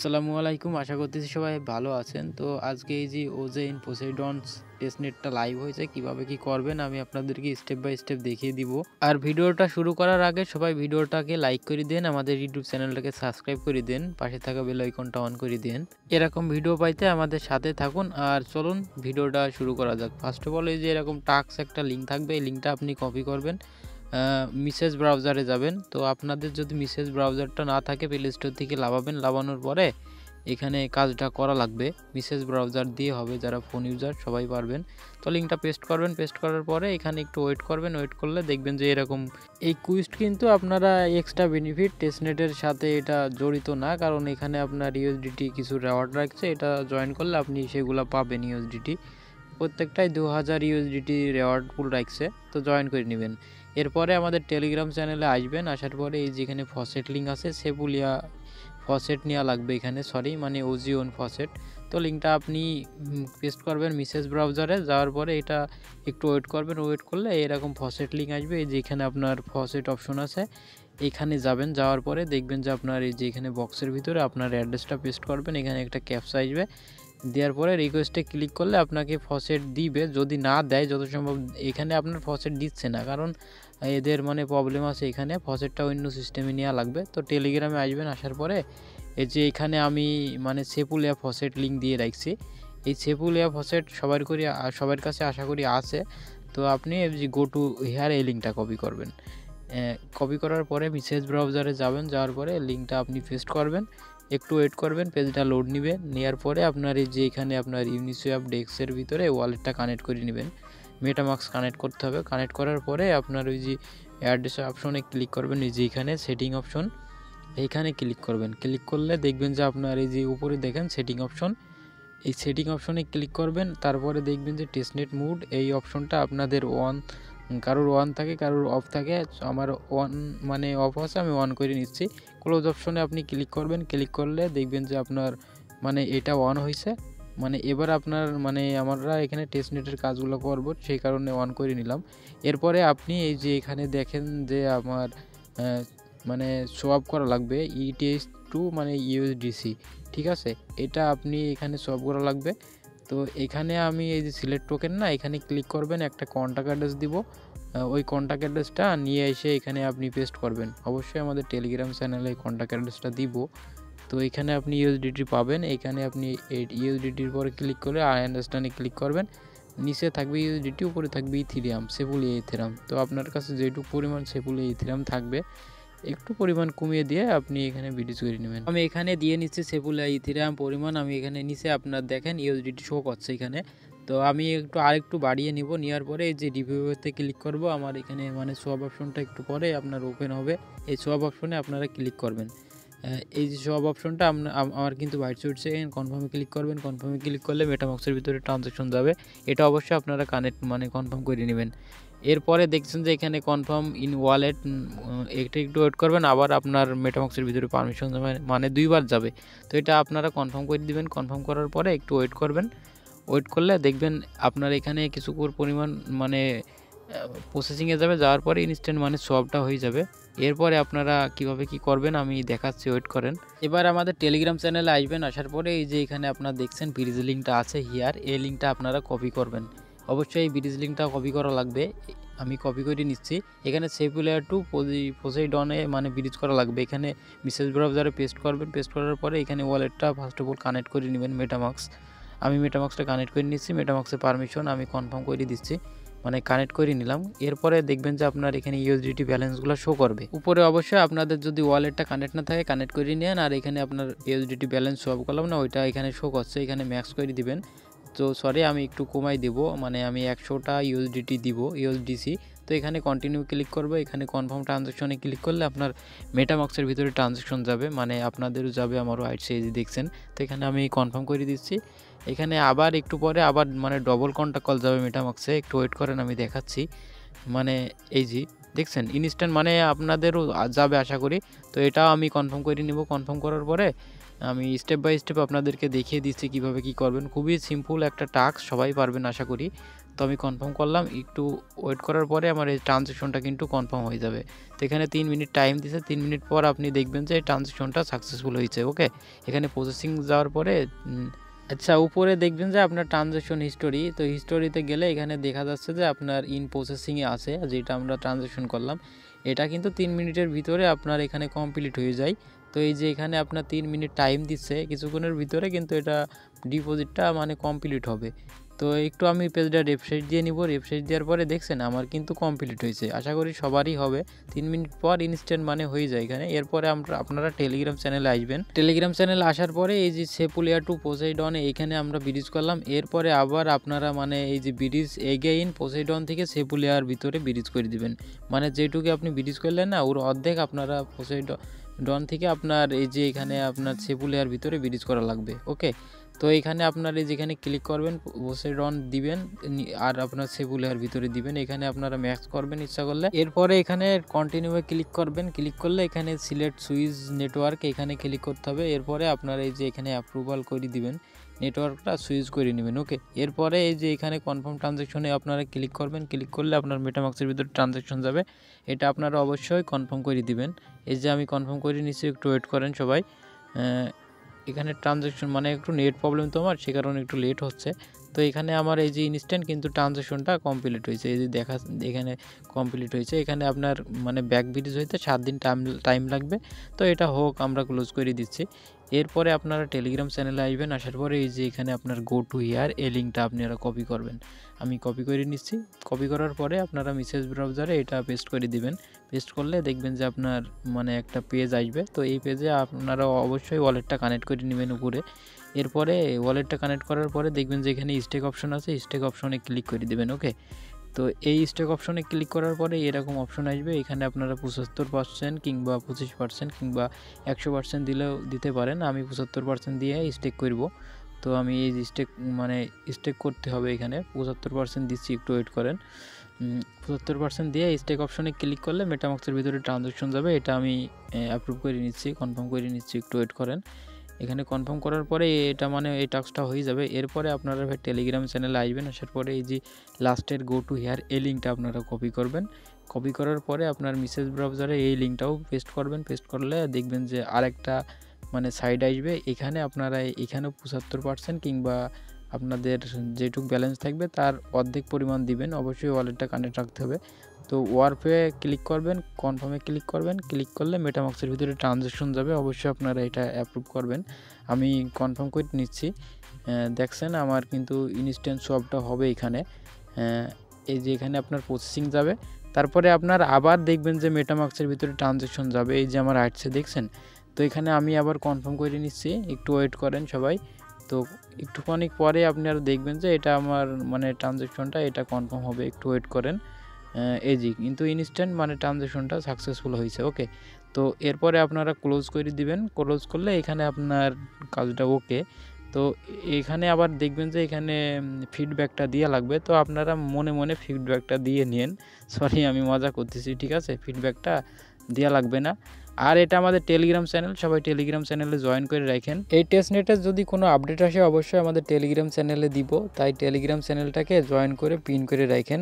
আসসালামু আলাইকুম, আশা করতেছি সবাই ভালো আছেন। তো আজকে এই যে ওজেইন পোসাইডনস টেস্টনেটটা লাইভ হয়েছে, কিভাবে কি করবেন আমি আপনাদেরকে স্টেপ বাই স্টেপ দেখিয়ে দিব। আর ভিডিওটা শুরু করার আগে সবাই ভিডিওটাকে লাইক করে দেন, আমাদের ইউটিউব চ্যানেলটাকে সাবস্ক্রাইব করে দেন, পাশে থাকা বেল আইকনটা অন করে দেন। এরকম ভিডিও পাইতে আমাদের সাথে থাকুন। আর চলুন ভিডিওটা শুরু করা যাক। ফার্স্ট অফ অল এই যে এরকম টাক্স একটা লিঙ্ক থাকবে, এই লিঙ্কটা আপনি কপি করবেন, মিসেস ব্রাউজারে যাবেন। তো আপনাদের যদি মিসেস ব্রাউজারটা না থাকে প্লে স্টোর থেকে লাভাবেন, লাভানোর পরে এখানে কাজটা করা লাগবে মিসেস ব্রাউজার দিয়ে হবে, যারা ফোন ইউজার সবাই পারবেন। তো লিঙ্কটা পেস্ট করবেন, পেস্ট করার পরে এখানে একটু ওয়েট করবেন, ওয়েট করলে দেখবেন যে এরকম এই কুইস্ট কিন্তু আপনারা এক্সট্রা বেনিফিট টেস্টনেটের সাথে এটা জড়িত না, কারণ এখানে আপনার ইউএসডিটি কিছু রেওয়ার্ড রাখছে, এটা জয়েন করলে আপনি সেগুলো পাবেন। ইউএসডিটি প্রত্যেকটাই 2000 ইউএসডিটি রেওয়ার্ড পুল রাখছে, তো জয়েন করে নেবেন। এরপরে আমাদের টেলিগ্রাম চ্যানেলে আসবেন, আসার পরে এই যেখানে ফসেট লিঙ্ক আছে সেপুলিয়া ফসেট নেওয়া লাগবে এখানে, মানে ওজিওন ফসেট। তো লিঙ্কটা আপনি পেস্ট করবেন মিসেস ব্রাউজারে, যাওয়ার পরে এটা একটু ওয়েট করবেন, ওয়েট করলে এরকম ফসেট লিঙ্ক আসবে। এই যে এখানে আপনার ফসেট অপশন আছে, এখানে যাবেন, যাওয়ার পরে দেখবেন যে আপনার এই যে এখানে বক্সের ভিতরে আপনার অ্যাড্রেসটা পেস্ট করবেন, এখানে একটা ক্যাপচা আসবে, দেওয়ার পরে রিকোয়েস্টে ক্লিক করলে আপনাকে ফসেট দিবে। যদি না দেয়, যত সম্ভব এখানে আপনার ফসেট দিচ্ছে না, কারণ এদের প্রবলেম আছে, এখানে ফসেটটা অন্য সিস্টেমে নেওয়া লাগবে। তো টেলিগ্রামে আসবেন, আসার পরে এই যে এখানে আমি সেপুলিয়া ফসেট লিঙ্ক দিয়ে রাখছি। এই সেপুলিয়া ফসেট সবার কাছে আশা করি আছে। তো আপনি এই যে গো টু হেয়ার এই লিঙ্কটা কপি করবেন, কপি করার পরে মিসেস ব্রাউজারে যাবেন, যাওয়ার পরে লিঙ্কটা আপনি পেস্ট করবেন, একটু ওয়েট করবেন, পেজটা লোড নেবে, নেওয়ার পরে আপনার এই যে এখানে আপনার ইউনিসোয়াপ ডেস্কের ভিতরে ওয়ালেটটা কানেক্ট করে নেবেন, মেটামাস্ক কানেক্ট করতে হবে। কানেক্ট করার পরে আপনার ওই যে অ্যাড্রেস অপশনে ক্লিক করবেন, এই যে এখানে সেটিং অপশন, এইখানে ক্লিক করবেন। ক্লিক করলে দেখবেন যে আপনার এই যে উপরে দেখেন সেটিং অপশন, এই সেটিং অপশনে ক্লিক করবেন। তারপরে দেখবেন যে টেস্টনেট মুড, এই অপশনটা আপনাদের কারোর অন থাকে, কারোর অফ থাকে। আমার অন অফ আছে, আমি অন করে নিচ্ছি। ক্লোজ অপশনে আপনি ক্লিক করবেন, ক্লিক করলে দেখবেন যে আপনার এটা অন হয়েছে। এবার আপনার আমরা এখানে টেস্টনেটের কাজগুলো করব, সেই কারণে অন করে নিলাম। এরপরে আপনি এই যে এখানে দেখেন যে আমার সোয়াপ করা লাগবে ইটিএস টু ইউএসডিসি, ঠিক আছে, এটা আপনি এখানে সোয়াপ করা লাগবে। তো এখানে আমি এই যে সিলেক্ট টোকেন না, এখানে ক্লিক করবেন, একটা কন্ট্যাক্ট অ্যাড্রেস দিব, ওই কন্ট্যাক্ট অ্যাড্রেসটা নিয়ে এসে এখানে আপনি পেস্ট করবেন। অবশ্যই আমাদের টেলিগ্রাম চ্যানেলে কন্ট্যাক্ট অ্যাড্রেসটা দিব। তো এখানে আপনি ইউএসডিটি পাবেন, এখানে আপনি এই ইউএসডিটির পরে ক্লিক করে আই আন্ডারস্ট্যান্ডে ক্লিক করবেন। নিচে থাকবে ইউএসডিটি, উপরে থাকবে ইথিরিয়াম, সেপুলিয়া ইথিরিয়াম। তো আপনার কাছে যেটুকু পরিমাণ সেপুলিয়া ইথিরিয়াম থাকবে একটু পরিমাণ কমিয়ে দিয়ে আপনি এখানে বিডিজ করে নেবেন। আমি এখানে দিয়ে নিচ্ছি সেপুলিয়া ইথিরিয়াম পরিমাণ, আমি এখানে নিচে আপনার দেখেন ইউএসডিটি শো করছে এখানে। তো আমি আরেকটু বাড়িয়ে নিব, নেওয়ার পরে এই যে রিভিউতে ক্লিক করব। আমার এখানে সোয়াপ অপশনটা একটু পরে আপনার ওপেন হবে, এই সোয়াপ অপশনে আপনারা ক্লিক করবেন। এই যে সোয়াপ অপশনটা আমার কিন্তু বাইট উঠছে, কনফার্মে ক্লিক করবেন। কনফার্মে ক্লিক করলে মেটামাক্সের ভিতরে ট্রানজ্যাকশন যাবে, এটা অবশ্যই আপনারা কানেক্ট কনফার্ম করে নেবেন। এরপরে দেখছেন যে এখানে কনফার্ম ইন ওয়ালেট, এটা একটু ওয়েট করবেন, আবার আপনার মেটামাক্সের ভিতরে পারমিশন যাবে, 2বার যাবে। তো এটা আপনারা কনফার্ম করে দিবেন। কনফার্ম করার পরে একটু ওয়েট করবেন, ওয়েট করলে দেখবেন আপনার এখানে কিছু পরিমাণ প্রসেসিংয়ে যাবে, যাওয়ার পরে ইনস্ট্যান্ট সোয়াপটা হয়ে যাবে। এরপরে আপনারা কিভাবে কি করবেন আমি দেখাচ্ছি, ওয়েট করেন। এবার আমাদের টেলিগ্রাম চ্যানেলে আসবেন, আসার পরে এই যে এখানে আপনারা দেখছেন ব্রিজ লিঙ্কটা আছে হিয়ার, এই লিঙ্কটা আপনারা কপি করবেন। অবশ্যই এই ব্রিজ লিঙ্কটা কপি করা লাগবে, আমি কপি করে নিচ্ছি। এখানে সেপুলিয়া টু পোসাইডনে ব্রিজ করা লাগবে, এখানে মিসেস ব্রাউজারে পেস্ট করবেন। পেস্ট করার পরে এখানে ওয়ালেটটা ফার্স্ট অফ অল কানেক্ট করে নেবেন, মেটামাক্স। আমি মেটামাক্সটা কানেক্ট করে নিচ্ছি, মেটামাক্সের পারমিশন আমি কনফার্ম করে দিচ্ছি, কানেক্ট করে নিলাম। এরপরে দেখবেন যে আপনার এখানে ইউএসডিটি ব্যালেন্সগুলো শো করবে উপরে। অবশ্যই আপনাদের যদি ওয়ালেটটা কানেক্ট না থাকে কানেক্ট করে নেন, আর এখানে আপনার ইউএসডিটি ব্যালেন্স শো করলাম না, ওইটা এখানে শো করছে, এখানে ম্যাক্স করে দিবেন। তো সরি, আমি একটু কমাই দেব, আমি 100টা ইউএসডিটি দিব, ইউএসডিসি। তো এখানে কন্টিনিউ ক্লিক করবো, এখানে কনফার্ম ট্রানজ্যাকশনে ক্লিক করলে আপনার মেটামাক্সের ভিতরে ট্রানজ্যাকশন যাবে, আপনাদেরও যাবে, আমারও আইসে এই যে দেখছেন। তো এখানে আমি কনফার্ম করে দিচ্ছি। এখানে আবার একটু পরে আবার ডবল কন্ট্যাক্ট কল যাবে মেটামাক্সে, একটু ওয়েট করেন, আমি দেখাচ্ছি। এই যে দেখছেন ইনস্ট্যান্ট আপনাদেরও যাবে আশা করি। তো এটাও আমি কনফার্ম করে নিব। কনফার্ম করার পরে আমি স্টেপ বাই স্টেপ আপনাদেরকে দেখিয়ে দিচ্ছি কিভাবে কি করবেন। খুবই সিম্পল একটা টাস্ক, সবাই পারবেন আশা করি। তো আমি কনফার্ম করলাম, একটু ওয়েট করার পরে আমার এই ট্রানজ্যাকশনটা কিন্তু কনফার্ম হয়ে যাবে। তো এখানে 3 মিনিট টাইম দিছে, 3 মিনিট পর আপনি দেখবেন যে ট্রানজ্যাকশনটা সাকসেসফুল হয়েছে। ওকে, এখানে প্রসেসিং যাওয়ার পরে আচ্ছা উপরে দেখবেন যে আপনার ট্রানজ্যাকশন হিস্টোরি, তো হিস্টোরিতে গেলে এখানে দেখা যাচ্ছে যে আপনার ইন প্রসেসিংয়ে আছে, যেটা আমরা ট্রানজ্যাকশন করলাম এটা কিন্তু 3 মিনিটের ভিতরে আপনার এখানে কমপ্লিট হয়ে যায়। তো এই যে এখানে আপনার 3 মিনিট টাইম দিচ্ছে, কিছুক্ষণের ভিতরে কিন্তু এটা ডিপোজিটটা মানে কমপ্লিট হবে। তো একটু আমি পেজটা রিফ্রেশ দিয়ে নিব, রিফ্রেশ দেওয়ার পরে দেখছেন আমার কিন্তু কমপ্লিট হয়েছে। আশা করি সবারই হবে। 3 মিনিট পর ইনস্ট্যান্ট মানে হয়ে যায় এখানে। এরপরে আপনারা টেলিগ্রাম চ্যানেলে আসবেন। টেলিগ্রাম চ্যানেলে আসার পরে এই যে সেপুলিয়া টু পোসাইডনে এইখানে আমরা ব্রিজ করলাম। এরপরে আবার আপনারা মানে এই যে ব্রিজ এগেইন পোসাইডন থেকে সেপুলিয়ার ভিতরে ব্রিজ করে দিবেন। মানে যেটুকু আপনি ব্রিজ করলেন না ওর অর্ধেক আপনারা পোসাইডন থেকে আপনার এই যে এখানে আপনার সেপুলিয়ার ভিতরে ব্রিজ করা লাগবে। ওকে, তো এখানে আপনার এই যেখানে ক্লিক করবেন পোসাইডন দিবেন আর আপনার সেপুলিয়ার ভিতরে দিবেন। এখানে আপনারা ম্যাক্স করবেন ইচ্ছা করলে। এরপরে এখানে কন্টিনিউয়ে ক্লিক করবেন, ক্লিক করলে এখানে সিলেক্ট সুইচ নেটওয়ার্ক এখানে ক্লিক করতে হবে। এরপরে আপনারা এই যে এখানে অ্যাপ্রুভাল করে দিবেন, নেটওয়ার্কটা সুইচ করে নেবেন। ওকে, এরপরে এই যে এখানে কনফার্ম ট্রানজ্যাকশনে আপনারা ক্লিক করবেন, ক্লিক করলে আপনার মেটামাক্সের ভিতরে ট্রানজ্যাকশন যাবে। এটা আপনারা অবশ্যই কনফার্ম করে দিবেন। এই যে আমি কনফার্ম করে নিচ্ছি, একটু ওয়েট করেন সবাই। এখানে ট্রানজ্যাকশন মানে একটু নেট প্রবলেম তো আমার, সে কারণে একটু লেট হচ্ছে। তো এখানে আমার এই যে ইনস্ট্যান্ট কিন্তু ট্রানজ্যাকশনটা কমপ্লিট হয়েছে, এই যে দেখা এখানে কমপ্লিট হয়েছে। এখানে আপনার মানে ব্যাক ব্রিজ হইতে 7 দিন টাইম লাগবে। তো এটা হোক, আমরা ক্লোজ করে দিচ্ছি। এরপরে আপনারা টেলিগ্রাম চ্যানেলে আসবেন, আসার পরে এই যে এখানে আপনার গো টু হিয়ার এই লিঙ্কটা আপনারা কপি করবেন। আমি কপি করে নিচ্ছি। কপি করার পরে আপনারা মেসেজ ব্রাউজারে এটা পেস্ট করে দিবেন। পেস্ট করলে দেখবেন যে আপনার মানে একটা পেজ আসবে। তো এই পেজে আপনারা অবশ্যই ওয়ালেটটা কানেক্ট করে নেবেন উপরে। এরপরে ওয়ালেটটা কানেক্ট করার পরে দেখবেন যে এখানে স্টেক অপশন আছে, স্টেক অপশনে ক্লিক করে দিবেন। ওকে, তো এই স্টেক অপশনে ক্লিক করার পরে এরকম অপশন আসবে। এখানে আপনারা 75% কিংবা 25% কিংবা 100% দিলেও দিতে পারেন। আমি 75% দিয়ে স্টেক করব। তো আমি এই স্টেক মানে স্টেক করতে হবে, এখানে 75% দিচ্ছি, একটু ওয়েট করেন। 75% দিয়ে স্টেক অপশনে ক্লিক করলে মেটামাক্সের ভিতরে ট্রানজ্যাকশন যাবে। এটা আমি অ্যাপ্রুভ করে নিচ্ছি, কনফার্ম করে নিচ্ছি, একটু ওয়েট করেন। এখানে কনফার্ম করার পরে এটা মানে এই টাস্কটা হয়ে যাবে। এরপরে আপনারা টেলিগ্রাম চ্যানেলে আসবেন, আসার পরে এই যে লাস্টের গো টু হিয়ার এই লিঙ্কটা আপনারা কপি করবেন। কপি করার পরে আপনার মেসেজ ব্রাউজারে এই লিঙ্কটাও পেস্ট করবেন। পেস্ট করলে দেখবেন যে আরেকটা মানে সাইড আসবে। এখানে আপনারা এখানেও 75% কিংবা আপনাদের যেটুকু ব্যালেন্স থাকবে তার অর্ধেক পরিমাণ দিবেন। অবশ্যই ওয়ালেটটা কানেক্ট রাখতে হবে। তো ওয়ারপে ক্লিক করবেন, কনফার্মে ক্লিক করবেন। ক্লিক করলে মেটামাক্সের ভিতরে ট্রানজ্যাকশন যাবে। অবশ্যই আপনারা এটা অ্যাপ্রুভ করবেন। আমি কনফার্ম করে নিচ্ছি। দেখছেন আমার কিন্তু ইনস্ট্যান্ট সোয়াপটা হবে এখানে। এই যে এখানে আপনার প্রসেসিং যাবে, তারপরে আপনার আবার দেখবেন যে মেটামাক্সের ভিতরে ট্রানজ্যাকশন যাবে। এই যে আমার আসছে দেখছেন। তো এখানে আমি আবার কনফার্ম করে নিচ্ছি, একটু ওয়েট করেন সবাই। তো একটুখানি পরে আপনারা দেখবেন যে এটা আমার মানে ট্রানজ্যাকশনটা এটা কনফার্ম হবে, একটু ওয়েট করেন। এই যে কিন্তু ইনস্ট্যান্ট মানে ট্রানজ্যাকশনটা সাকসেসফুল হয়েছে। ওকে, তো এরপরে আপনারা ক্লোজ করে দিবেন। ক্লোজ করলে এখানে আপনার কাজটা ওকে। তো এখানে আবার দেখবেন যে এখানে ফিডব্যাকটা দেওয়া লাগবে। তো আপনারা মনে মনে ফিডব্যাকটা দিয়ে নিন। সরি, আমি মজা করতেছি, ঠিক আছে? ফিডব্যাকটা দেওয়া লাগবে না। আর এটা আমাদের টেলিগ্রাম চ্যানেল, সবাই টেলিগ্রাম চ্যানেলে জয়েন করে রাখেন। এই টেস্টনেটের যদি কোনো আপডেট আসে অবশ্যই আমাদের টেলিগ্রাম চ্যানেলে দিব, তাই টেলিগ্রাম চ্যানেলটাকে জয়েন করে পিন করে রাখেন।